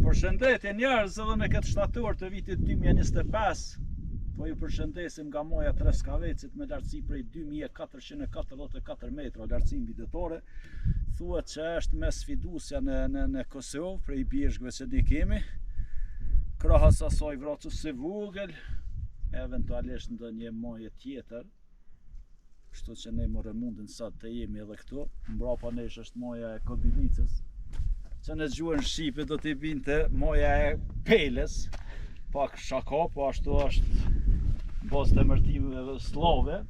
Përshëndetje njerëz, edhe në këtë shtator të vitit 2025, po ju përshëndesim nga moja Treskavecit me lartësi prej 2444 metra lartësi mbijetore. Thuhet që është me sfidusja në Kosovë, prej bjeshkëve që ne kemi. Krahas asaj vracës së vogël, eventualisht ndonjë moje tjetër. Kështu që ne morë mundin sot të jemi edhe këtu. Mbrapa nesh është moja e Kobilicës, që në gjuhën shqipe do t'i binte moja e Peles, pak shaka, po ashtu është bazë të emërtimeve slave.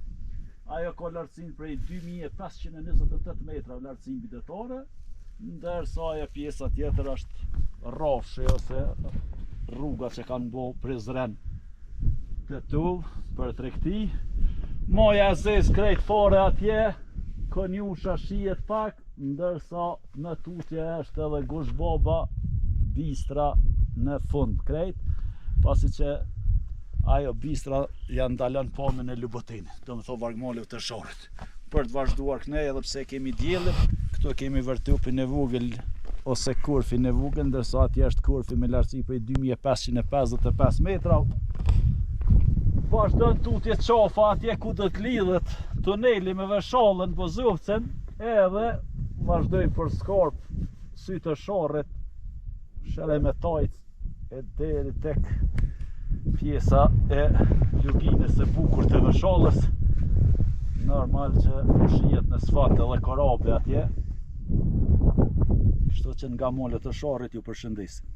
Ajo ka lartësinë prej 2528 metra lartësi mbijetore, ndërsa ajo pjesa tjetër është rrafshi ose rruga që kanë bërë Prizren të tull për tregti. Moja e zez krejt fare atje, konjusha shihet pak, ndërsa në tutje është edhe Gushbaba, Bistra në fund krejt, pasi që ajo Bistra janë ndalën pamjen e Lubotinit, do më thon vargmalëve të Shorit. Për të vazhduar kënej, edhe pse kemi diellin, këtu kemi vërtupin e vogël ose kurfin e vogël, ndërsa atje është kurfi me lartësi prej 2555 metra. Vazhdon tutje qafa atje ku do të lidhet tuneli me Veshallën Bozovcën, edhe vazhdojmë për skarp sy të Sharrit, Sheremetajc e deri tek pjesa e luginës së bukur të Veshallës. Normal që shihet në sfat edhe Karabe atje. Kështu që nga molet të Sharrit ju përshëndesim.